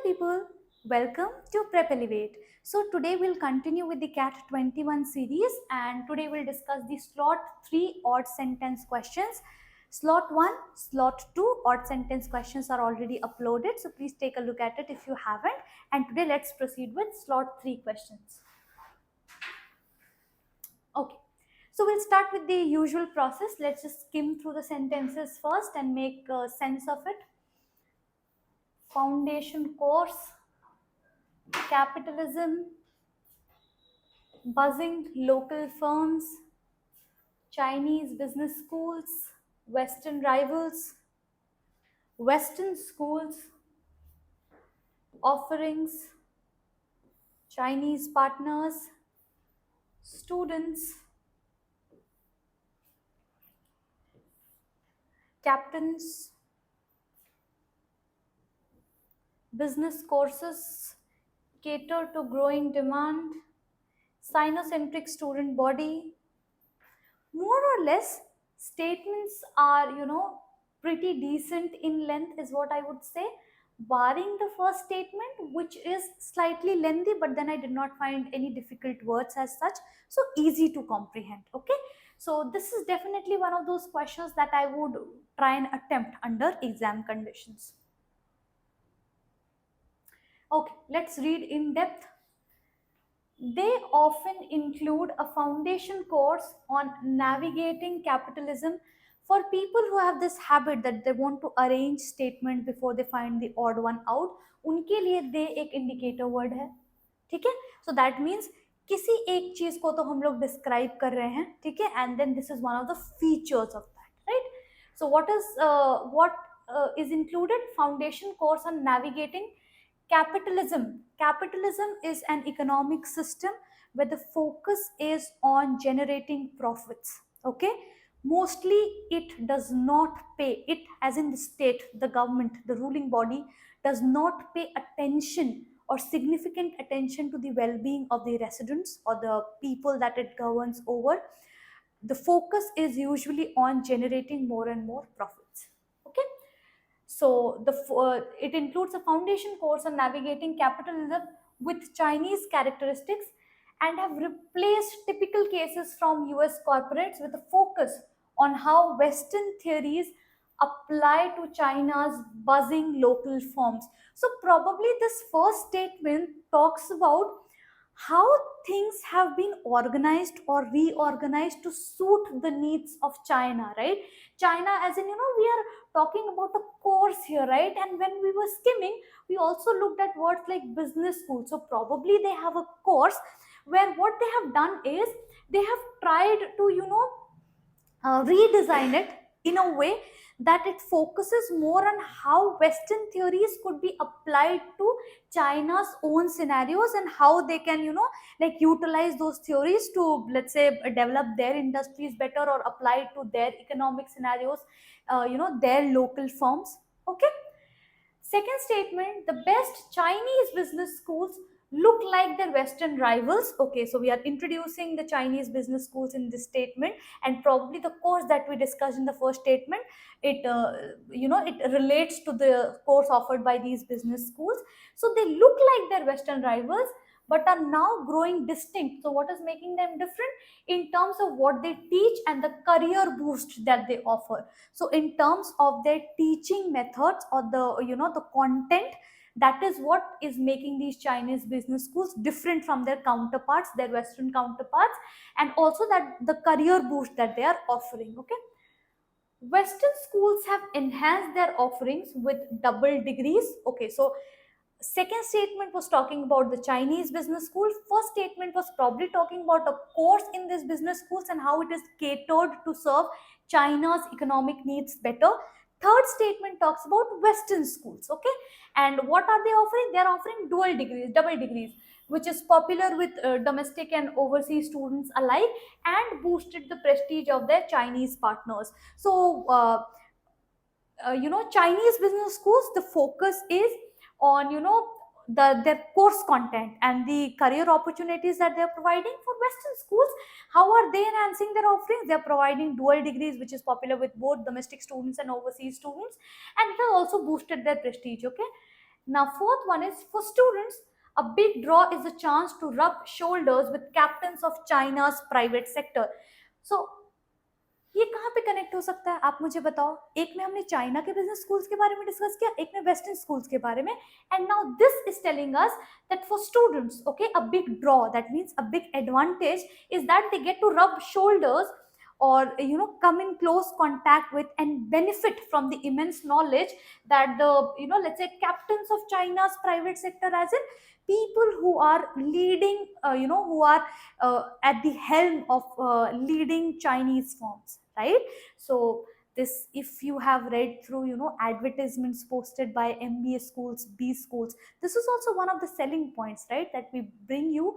people, welcome to Prep Elevate. So today we'll continue with the CAT 21 series and today we'll discuss the slot 3 odd sentence questions. Slot 1, slot 2 odd sentence questions are already uploaded, so please take a look at it if you haven't. And today let's proceed with slot 3 questions. Okay, so we'll start with the usual process. Let's just skim through the sentences first and make sense of it. Foundation course, capitalism, buzzing local firms, Chinese business schools, Western rivals, Western schools, offerings, Chinese partners, students, captains, business courses cater to growing demand, Sinocentric student body. More or less, statements are, pretty decent in length is what I would say, barring the first statement, which is slightly lengthy, but then I did not find any difficult words as such, so easy to comprehend. Okay, so this is definitely one of those questions that I would try and attempt under exam conditions. Okay, let's read in depth. They often include a foundation course on navigating capitalism for people who have this habit that they want to arrange statement before they find the odd one out. उनके लिए they एक indicator word है, ठीक है? So that means किसी एक चीज को तो हम लोग describe कर रहे हैं, ठीक है? And then this is one of the features of that, right? So what is included? Foundation course on navigating capitalism. Capitalism is an economic system where the focus is on generating profits. Okay, mostly it does not pay, it as in the state, the government, the ruling body does not pay attention or significant attention to the well-being of the residents or the people that it governs over. The focus is usually on generating more and more profits. Okay, so it includes a foundation course on navigating capitalism with Chinese characteristics and have replaced typical cases from US corporates with a focus on how Western theories apply to China's buzzing local firms. So probably this first statement talks about how things have been organized or reorganized to suit the needs of China, right? China, as in, we are talking about a course here, right? And when we were skimming, we also looked at words like business school. So probably they have a course where what they have done is they have tried to, redesign it in a way that it focuses more on how Western theories could be applied to China's own scenarios and how they can, utilize those theories to, let's say, develop their industries better or apply it to their economic scenarios, their local firms. Okay. Second statement, the best Chinese business schools look like their Western rivals. Okay, so we are introducing the Chinese business schools in this statement, and probably the course that we discussed in the first statement, it relates to the course offered by these business schools. So they look like their Western rivals, but are now growing distinct. So what is making them different? In terms of what they teach and the career boost that they offer. So in terms of their teaching methods or the content, that is what is making these Chinese business schools different from their counterparts, their Western counterparts, and also that the career boost that they are offering. Okay, Western schools have enhanced their offerings with double degrees. Okay, so second statement was talking about the Chinese business school. First statement was probably talking about a course in these business schools and how it is catered to serve China's economic needs better. Third statement talks about Western schools. Okay, and what are they offering? They are offering dual degrees, double degrees, which is popular with domestic and overseas students alike and boosted the prestige of their Chinese partners. So Chinese business schools, the focus is on their course content and the career opportunities that they are providing. For Western schools, how are they enhancing their offerings? They are providing dual degrees, which is popular with both domestic students and overseas students, and it has also boosted their prestige. Okay, Now fourth one is for students, a big draw is a chance to rub shoulders with captains of China's private sector. So ये कहाँ पे connect हो सकता है, आप मुझे बताओ. एक में हमने चाइना के बिजनेस स्कूल्स के बारे में डिस्कस किया, एक में वेस्टर्न स्कूल्स के बारे में. And now this is telling us that for students, okay, a big draw, that means a big advantage is that they get to rub shoulders or come in close contact with and benefit from the immense knowledge that the let's say captains of China's private sector, as in people who are leading who are at the helm of leading Chinese firms, right? So this, if you have read through advertisements posted by MBA schools, B schools, this is also one of the selling points, right? That we bring you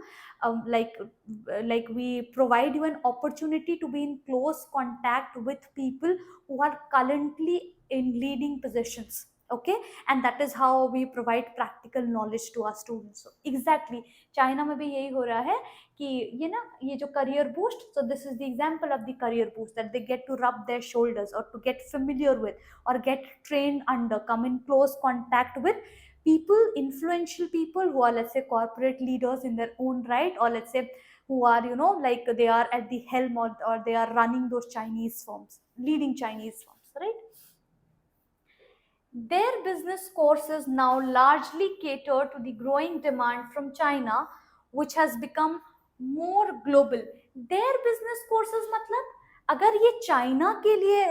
like we provide you an opportunity to be in close contact with people who are currently in leading positions, okay? And that is how we provide practical knowledge to our students. So exactly, China में भी यही हो रहा है कि ये जो career boost, so this is the example of the career boost, that they get to rub their shoulders or to get familiar with or get trained under, come in close contact with people, influential people who are, let's say, corporate leaders in their own right, or let's say who are like they are at the helm, or they are running those Chinese firms, leading Chinese firms, right? Their business courses now largely cater to the growing demand from China, which has become more global. Their business courses मतलब अगर ये China के लिए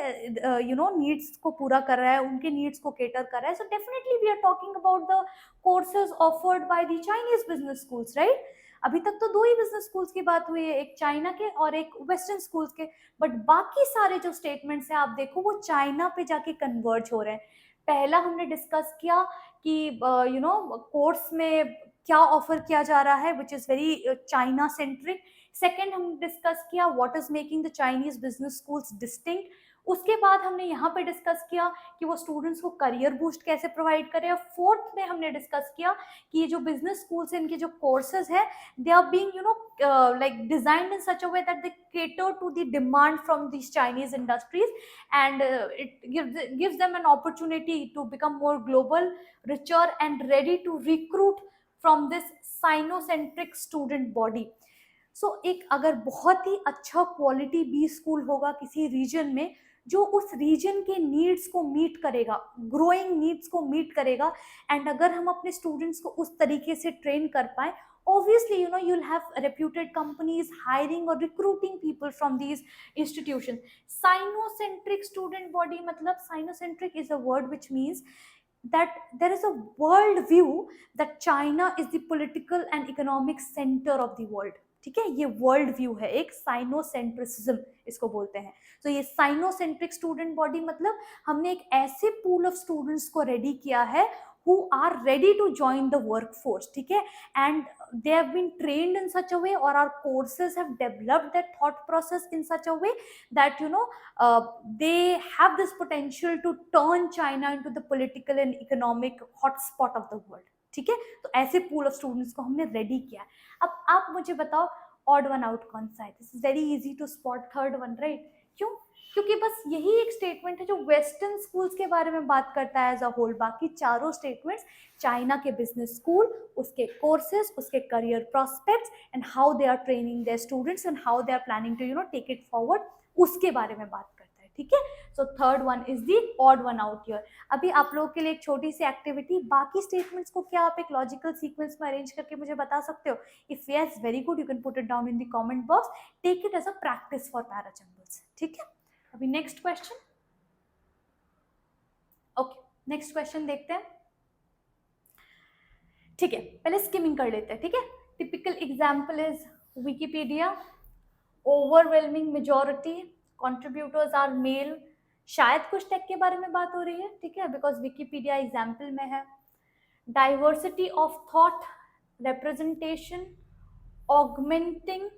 needs को पूरा कर रहा है, उनके नीड्स को केटर कर रहा है, so definitely we are talking about the courses offered by the Chinese business schools, right? अभी तक तो दो ही बिजनेस स्कूल्स की बात हुई है, एक चाइना के और एक वेस्टर्न स्कूल्स के, बट बाकी सारे जो स्टेटमेंट्स हैं आप देखो वो चाइना पे जाके कन्वर्ज हो रहे हैं. पहला हमने डिस्कस किया कि कोर्स में क्या ऑफर किया जा रहा है, which is very China centric. Second हमने डिस्कस किया what is making the Chinese business schools distinct. उसके बाद हमने यहाँ पे डिस्कस किया कि वो स्टूडेंट्स को करियर बूस्ट कैसे प्रोवाइड करें. और फोर्थ में हमने डिस्कस किया कि ये जो बिजनेस स्कूल्स हैं, इनके जो कोर्सेज है, they are being like designed in such a way that they cater to the demand from these Chinese industries, and it gives them an opportunity to become more global, richer, and ready to recruit from this Sinocentric student body. So एक अगर बहुत ही अच्छा quality B school होगा किसी reason में, जो उस reason के नीड्स को मीट करेगा, ग्रोइंग नीड्स को मीट करेगा, एंड अगर हम अपने स्टूडेंट्स को उस तरीके से ट्रेन कर पाए, obviously you'll have reputed companies hiring or recruiting people from these institutions. Sinocentric student body matlab, sinocentric is a word which means that there is a world view that China is the political and economic center of the world. ठीक है, ये world view है, एक साइनोसेंट्रिसिज्म इसको बोलते हैं. तो ये साइनोसेंट्रिक स्टूडेंट बॉडी मतलब हमने एक ऐसे पूल ऑफ स्टूडेंट्स को रेडी किया है who are ready to join the workforce, ठीक है, and they have been trained in such a way, or our courses have developed that thought process in such a way that they have this potential to turn China into the political and economic hotspot of the world. ठीक है, तो ऐसे pool of students को हमने ready किया. अब आप मुझे बताओ ऑड वन आउट कौन सा है. This is very easy to spot third one, right? क्यों? क्योंकि बस यही एक स्टेटमेंट है जो वेस्टर्न स्कूल्स के बारे में बात करता है एज अ होल. बाकी चारों स्टेटमेंट्स चाइना के बिजनेस स्कूल, उसके कोर्सेज, उसके career prospects, and how they are training their students and how they are planning to take it forward, उसके बारे में बात करता है. ठीक है, so third one is the odd one out here. अभी आप लोगों के लिए एक छोटी सी एक्टिविटी, बाकी स्टेटमेंट्स को क्या आप एक लॉजिकल सीक्वेंस में अरेंज करके मुझे बता सकते हो? If yes, very good, you can put it down in the comment box. Take it as a practice for parajumbles. ठीक है, अभी next question. Okay, next question देखते हैं. ठीक है, पहले स्किमिंग कर लेते हैं. ठीक है, typical example is Wikipedia. Overwhelming majority contributors are male. शायद कुछ टेक के बारे में बात हो रही है. ठीक है, बिकॉज विकिपीडिया एग्जाम्पल में है. Diversity of thought, representation, augmenting.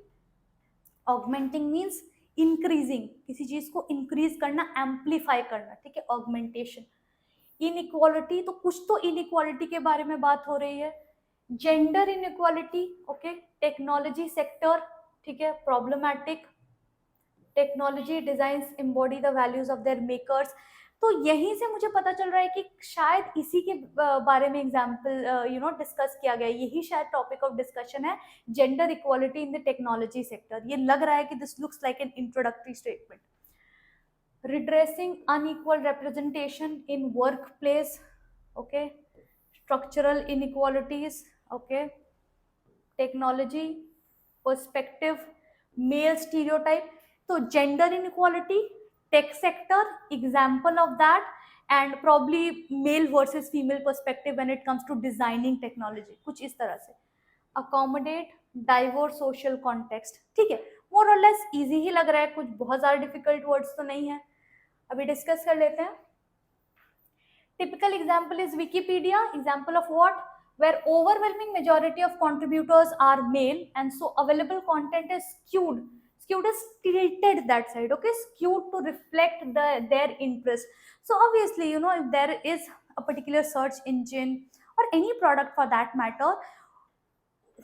Augmenting means increasing, किसी चीज को इंक्रीज करना, एम्पलीफाई करना. ठीक है, ऑगमेंटेशन. इनइक्वालिटी, तो कुछ तो इनइक्वालिटी के बारे में बात हो रही है. Gender inequality, okay. Technology sector, ठीक है, problematic. Technology designs embody the values of their makers. तो यहीं से मुझे पता चल रहा है कि शायद इसी के बारे में एग्जाम्पल डिस्कस किया गया, यही शायद टॉपिक ऑफ डिस्कशन है, gender equality in the technology sector. ये लग रहा है कि this looks like an introductory statement. Redressing unequal representation in workplace, okay, structural inequalities, okay, technology perspective, male stereotype. So gender inequality, tech sector, example of that, and probably male versus female perspective when it comes to designing technology, कुछ इस तरह से। accommodate diverse social context, ठीक है, more or less easy ही लग रहा है, कुछ बहुत ज़्यादा difficult words तो नहीं है। अभी डिस्कस कर लेते हैं। Typical example is Wikipedia. Example of what? Where overwhelming majority of contributors are male, and so available content is skewed. Skewed is tilted that side, okay? Skewed to reflect their interest. So obviously, you know, if there is a particular search engine or any product for that matter,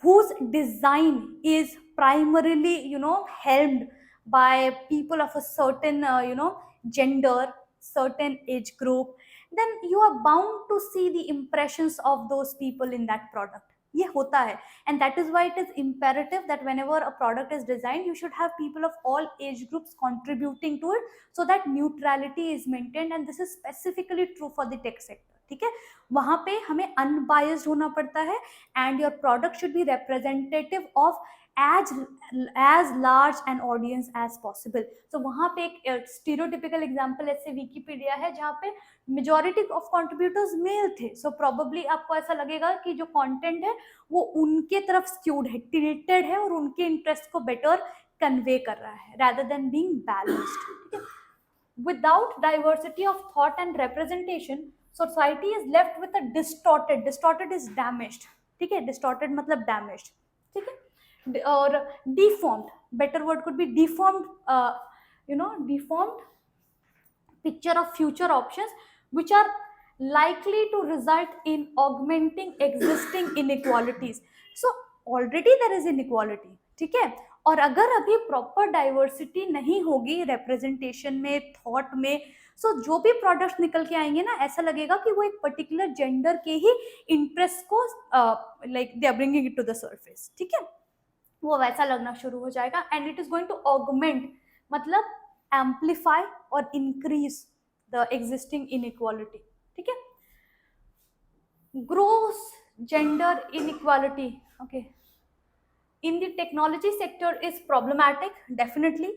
whose design is primarily, you know, helmed by people of a certain, gender, certain age group, then you are bound to see the impressions of those people in that product. ये होता है, and that is why it is imperative that whenever a product is designed, you should have people of all age groups contributing to it, so that neutrality is maintained, and this is specifically true for the tech sector. ठीक है, वहां पे हमें unbiased होना पड़ता है, and your product should be representative of as large an audience as possible. So वहाँ पे एक stereotypical example ऐसे विकिपीडिया है जहाँ पे majority of contributors male थे, so probably आपको ऐसा लगेगा कि जो content है वो उनके तरफ skewed है, tilted है, और उनके interest को better convey कर रहा है rather than being balanced. ठीक है, without diversity of thought and representation, society is left with a distorted is damaged. ठीक है, distorted मतलब damaged. ठीक है, और deformed, better word could be deformed, deformed picture of future options which are likely to result in augmenting existing inequalities. So already there is inequality, ठीक है, और अगर अभी प्रॉपर डाइवर्सिटी नहीं होगी रिप्रेजेंटेशन में, थॉट में, सो जो भी प्रोडक्ट्स निकल के आएंगे ना, ऐसा लगेगा कि वो एक पर्टिकुलर जेंडर के ही इंटरेस्ट को like they are bringing it to the surface. ठीक है, वो वैसा लगना शुरू हो जाएगा, and it is going to augment मतलब एम्पलीफाई और इंक्रीज द एग्जिस्टिंग इनइक्वालिटी। ठीक है, gross gender inequality, okay, in the technology sector is problematic, definitely.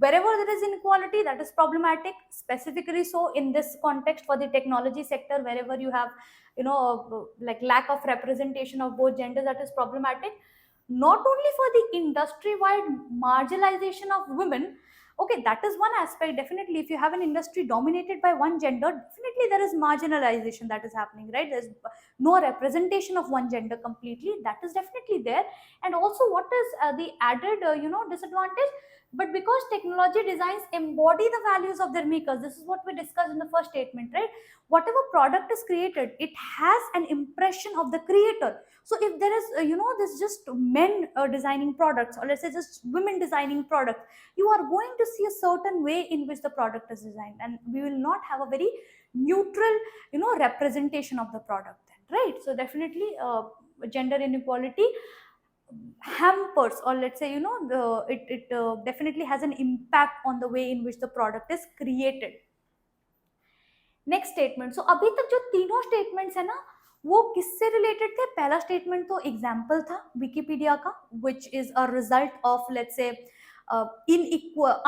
Wherever there is inequality, that is problematic, specifically so in this context for the technology sector, wherever you have like lack of representation of both genders, that is problematic. Not only for the industry wide marginalization of women, okay, that is one aspect. Definitely, if you have an industry dominated by one gender, definitely there is marginalization that is happening, right? There's no representation of one gender completely, that is definitely there. And also, what is the added disadvantage? But because technology designs embody the values of their makers, this is what we discussed in the first statement, right? Whatever product is created, it has an impression of the creator. So if there is there's just men designing products, or let's say just women designing products, you are going to see a certain way in which the product is designed, and we will not have a very neutral representation of the product then, right? So definitely gender inequality hampers, or let's say it definitely has an impact on the way in which the product is created. Next statement, so अभी तक जो तीनों statements है ना, वो किससे related थे? पहला स्टेटमेंट तो एग्जाम्पल था विकिपीडिया का, which is a result of let's say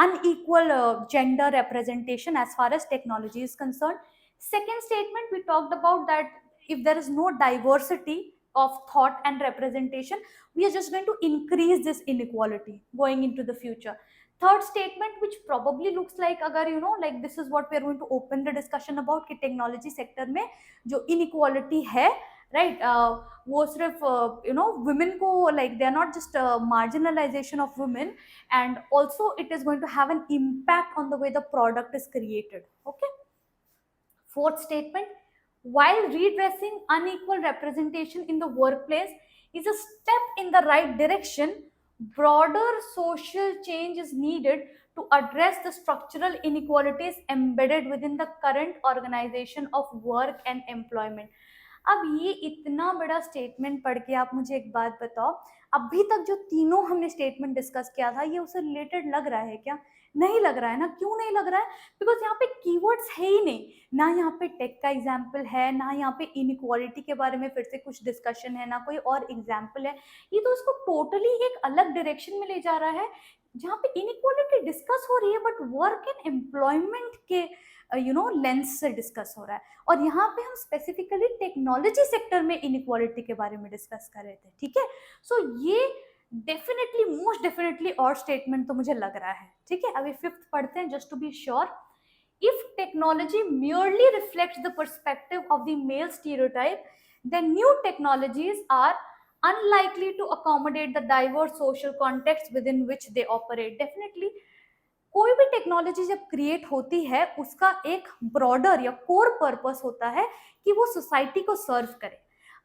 unequal gender representation as far as technology is concerned. Second statement, we talked about that if there is no diversity of thought and representation, we are just going to increase this inequality going into the future. Third statement, which probably looks like अगर like this is what we are going to open the discussion about कि technology sector में जो inequality है, right, वो सिर्फ women को like they are not just marginalization of women, and also it is going to have an impact on the way the product is created. Okay. Fourth statement, while redressing unequal representation in the workplace is a step in the right direction, broader social change is needed to address the structural inequalities embedded within the current organization of work and employment. अब ये इतना बड़ा statement पढ़ के आप मुझे एक बात बताओ, अभी तक जो तीनों हमने स्टेटमेंट डिस्कस किया था ये उससे रिलेटेड लग रहा है क्या? नहीं लग रहा है ना। क्यों नहीं लग रहा है? बिकॉज यहाँ पे कीवर्ड्स है ही नहीं, ना यहाँ पे टेक का एग्जाम्पल है, ना यहाँ पे इनइक्वालिटी के बारे में फिर से कुछ डिस्कशन है, ना कोई और एग्जाम्पल है। ये तो उसको टोटली एक अलग डायरेक्शन में ले जा रहा है, जहाँ पे इनइक्वालिटी डिस्कस हो रही है बट वर्क एंड एम्प्लॉयमेंट के लेंस से डिस्कस हो रहा है। और यहाँ पे हम स्पेसिफिकली टेक्नोलॉजी सेक्टर में इनइक्वालिटी के बारे में डिस्कस कर रहे थे, ठीक है। सो ये डेफिनेटली मोस्ट डेफिनेटली और स्टेटमेंट तो मुझे लग रहा है, ठीक है। अभी फिफ्थ पढ़ते हैं just to be sure. If technology merely reflects the perspective of the male stereotype, then new technologies are unlikely to accommodate the diverse social context within which they operate. Definitely कोई भी technology जब create होती है उसका एक broader या core purpose होता है कि वो सोसाइटी को सर्व करे।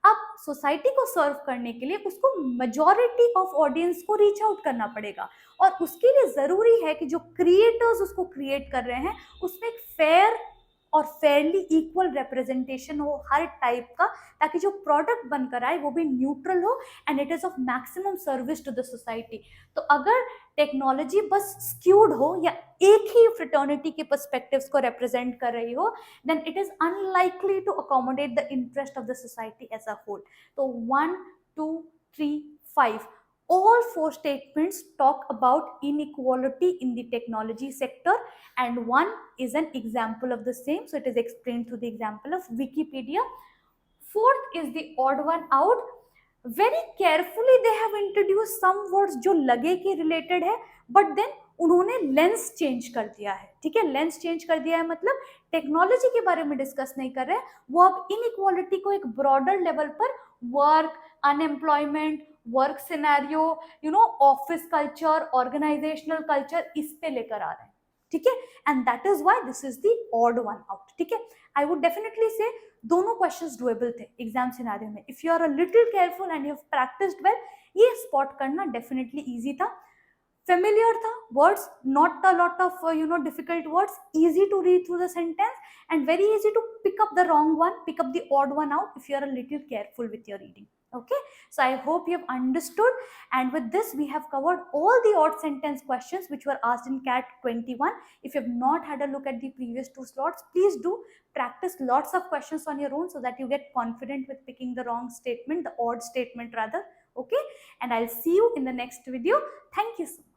अब सोसाइटी को सर्व करने के लिए उसको मेजॉरिटी ऑफ ऑडियंस को रीच आउट करना पड़ेगा, और उसके लिए जरूरी है कि जो क्रिएटर्स उसको क्रिएट कर रहे हैं उसमें एक फेयर और फेयरली इक्वल रिप्रेजेंटेशन हो हर टाइप का, ताकि जो प्रोडक्ट बनकर आए वो भी न्यूट्रल हो and it is of maximum service to the society. तो अगर टेक्नोलॉजी बस स्क्यूड हो या एक ही फ्रेटर्निटी के पर्सपेक्टिव्स को रिप्रेजेंट कर रही हो, then it is unlikely to accommodate the interest of the society as a whole. तो 1, 2, 3, 5 all 4 statements talk about inequality in the technology sector, and one is an example of the same, so it is explained through the example of Wikipedia. Fourth is the odd one out. Very carefully they have introduced some words जो लगे कि related है, but then उन्होंने lens change कर दिया है, ठीक है। लेंस चेंज कर दिया है मतलब टेक्नोलॉजी के बारे में डिस्कस नहीं कर रहे हैं, वो अब इनइक्वालिटी को एक ब्रॉडर लेवल पर work, unemployment, work scenario, office culture, organisational culture, इस पे लेकर आ रहे हैं, ठीक है। And that is why this is the odd one out, ठीक है। आई वुड डेफिनेटली से दोनों क्वेश्चंस डुएबल थे एग्जाम सिनेरियो में। If you are a little careful and you have practised well, ये स्पॉट करना डेफिनेटली इजी था, familiar था, words not a lot of difficult words, easy to read through the sentence and very easy to pick up the wrong one, pick up the odd one out if you are a little careful with your reading. Okay, so I hope you have understood, and with this we have covered all the odd sentence questions which were asked in CAT 21. If you have not had a look at the previous 2 slots, please do practice lots of questions on your own so that you get confident with picking the wrong statement, the odd statement rather. Okay, and I'll see you in the next video. Thank you so much.